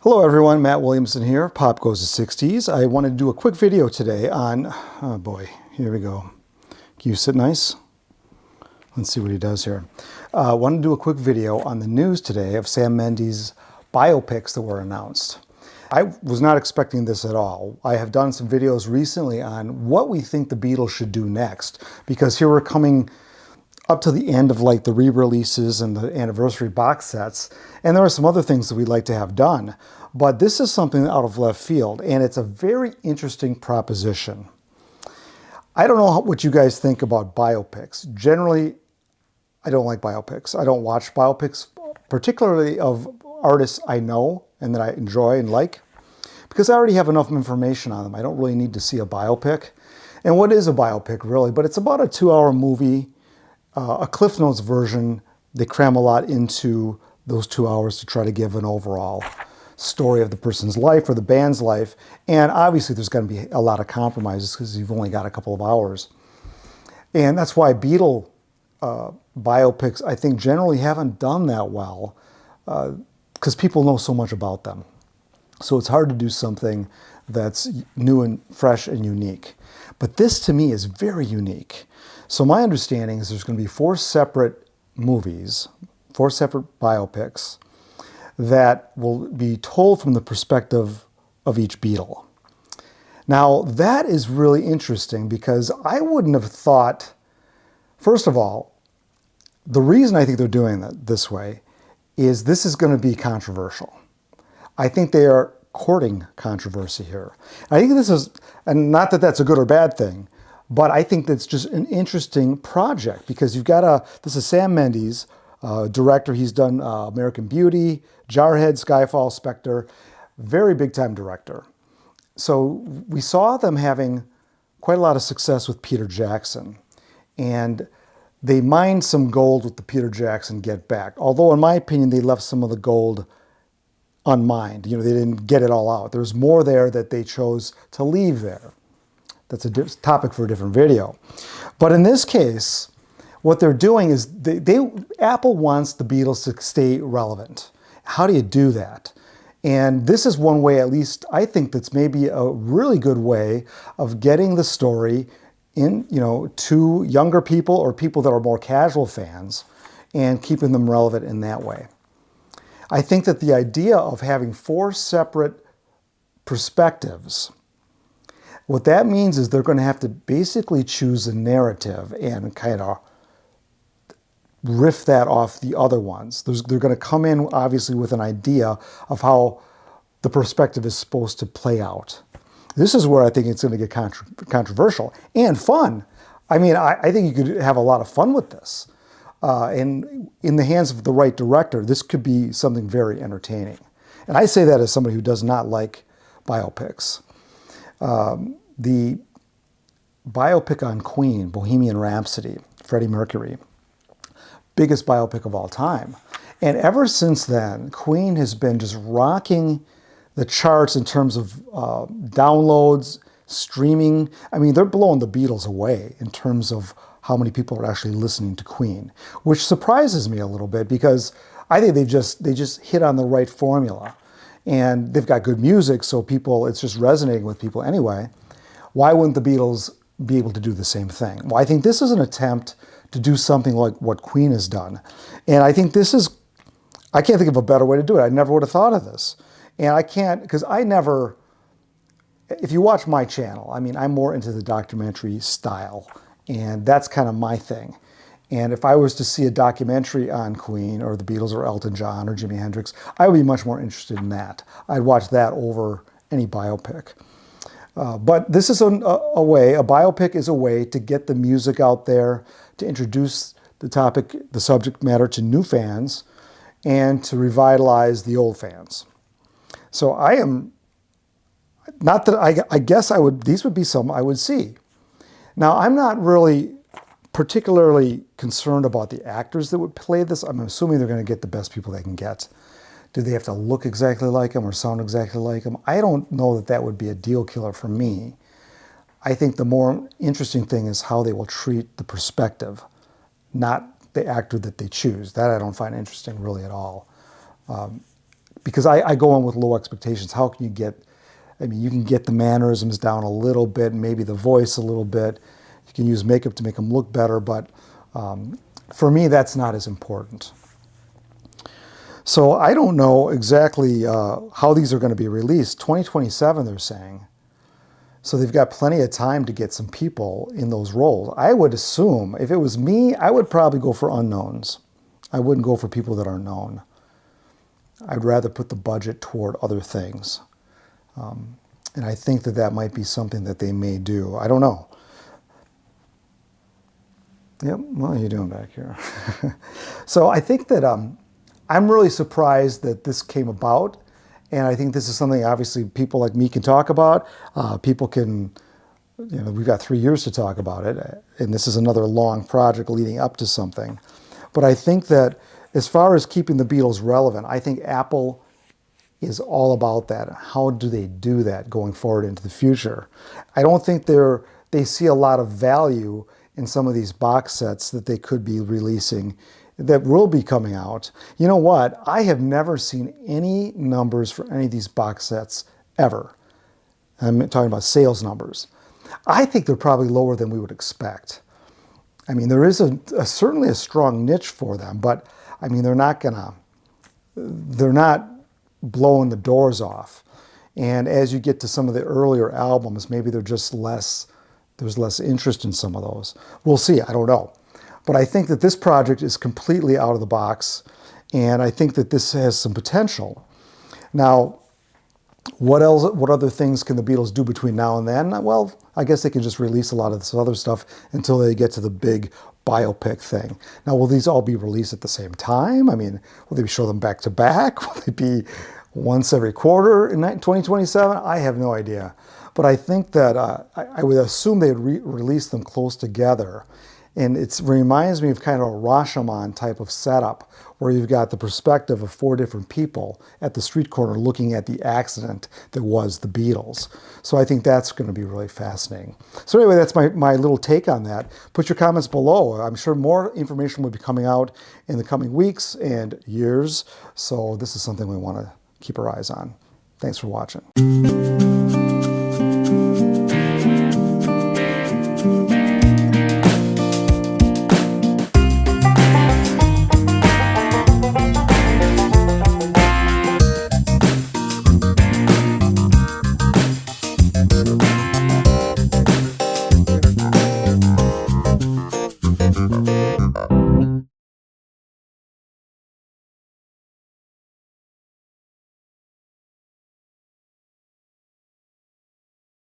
Hello everyone, Matt Williamson here, Pop Goes to 60s. I wanted to do a quick video today on, oh boy, here we go. Can you sit nice? Let's see what he does here. I wanted to do a quick video on the news today of Sam Mendes' biopics that were announced. I was not expecting this at all. I have done some videos recently on what we think the Beatles should do next, because here we're coming up to the end of like the re-releases and the anniversary box sets, and there are some other things that we'd like to have done. But this is something out of left field, and it's a very interesting proposition. I don't know what you guys think about biopics. Generally, I don't like biopics. I don't watch biopics, particularly of artists I know and that I enjoy and like, because I already have enough information on them. I don't really need to see a biopic. And what is a biopic, really? But it's about a 2-hour movie, a Cliff Notes version. They cram a lot into those 2 hours to try to give an overall story of the person's life or the band's life. And obviously there's going to be a lot of compromises because you've only got a couple of hours. And that's why Beatle biopics, I think, generally haven't done that well, because people know so much about them. So it's hard to do something that's new and fresh and unique. But this, to me, is very unique. So my understanding is there's going to be 4 separate movies, 4 separate biopics that will be told from the perspective of each Beatle. Now, that is really interesting because I wouldn't have thought, first of all, the reason I think they're doing that this way is this is going to be controversial. I think they are courting controversy here. I think this is, and not that that's a good or bad thing, but I think that's just an interesting project because you've got this is Sam Mendes, director. He's done American Beauty, Jarhead, Skyfall, Spectre, very big time director. So we saw them having quite a lot of success with Peter Jackson, and they mined some gold with the Peter Jackson Get Back. Although in my opinion, they left some of the gold unmined. You know, they didn't get it all out. There's more there that they chose to leave there. That's a topic for a different video. But in this case, what they're doing is Apple wants the Beatles to stay relevant. How do you do that? And this is one way, at least I think, that's maybe a really good way of getting the story in, to younger people or people that are more casual fans and keeping them relevant in that way. I think that the idea of having 4 separate perspectives, what that means is they're going to have to basically choose a narrative and kind of riff that off the other ones. They're going to come in, obviously, with an idea of how the perspective is supposed to play out. This is where I think it's going to get controversial and fun. I mean, I think you could have a lot of fun with this. And in the hands of the right director, this could be something very entertaining. And I say that as somebody who does not like biopics. The biopic on Queen, Bohemian Rhapsody, Freddie Mercury, biggest biopic of all time. And ever since then, Queen has been just rocking the charts in terms of downloads, streaming. I mean, they're blowing the Beatles away in terms of how many people are actually listening to Queen, which surprises me a little bit because I think they just hit on the right formula. And they've got good music, so it's just resonating with people anyway. Why wouldn't the Beatles be able to do the same thing? Well, I think this is an attempt to do something like what Queen has done. And I think I can't think of a better way to do it. I never would have thought of this. And I can't, because if you watch my channel, I mean, I'm more into the documentary style, and that's kind of my thing. And if I was to see a documentary on Queen or the Beatles or Elton John or Jimi Hendrix, I would be much more interested in that. I'd watch that over any biopic. But this is a biopic is a way to get the music out there, to introduce the subject matter to new fans, and to revitalize the old fans. So I am, not that I guess these would be some I would see. Now, I'm not really particularly concerned about the actors that would play this. I'm assuming they're going to get the best people they can get. Do they have to look exactly like them or sound exactly like them? I don't know that that would be a deal killer for me. I think the more interesting thing is how they will treat the perspective, not the actor that they choose. That I don't find interesting really at all. because I go in with low expectations. How can you get, I mean, you can get the mannerisms down a little bit, maybe the voice a little bit. You can use makeup to make them look better, but for me, that's not as important. So I don't know exactly how these are going to be released. 2027, they're saying. So they've got plenty of time to get some people in those roles. I would assume, if it was me, I would probably go for unknowns. I wouldn't go for people that aren't known. I'd rather put the budget toward other things. And I think that that might be something that they may do. I don't know. Yep, what are you doing back here? So I think that I'm really surprised that this came about. And I think this is something obviously people like me can talk about. People can, we've got 3 years to talk about it. And this is another long project leading up to something. But I think that as far as keeping the Beatles relevant, I think Apple is all about that. How do they do that going forward into the future? I don't think they see a lot of value in some of these box sets that they could be releasing that will be coming out. You know what? I have never seen any numbers for any of these box sets ever. I'm talking about sales numbers. I think they're probably lower than we would expect. I mean, there is certainly a strong niche for them, but I mean, they're not blowing the doors off. And as you get to some of the earlier albums, maybe there's less interest in some of those. We'll see, I don't know. But I think that this project is completely out of the box, and I think that this has some potential. Now, what other things can the Beatles do between now and then? Well, I guess they can just release a lot of this other stuff until they get to the big biopic thing. Now, will these all be released at the same time? I mean, will they show them back to back? Will they be once every quarter in 2027? I have no idea. But I think that I would assume they'd release them close together. And it reminds me of kind of a Rashomon type of setup where you've got the perspective of 4 different people at the street corner looking at the accident that was the Beatles. So I think that's going to be really fascinating. So anyway, that's my little take on that. Put your comments below. I'm sure more information will be coming out in the coming weeks and years. So this is something we want to keep our eyes on. Thanks for watching.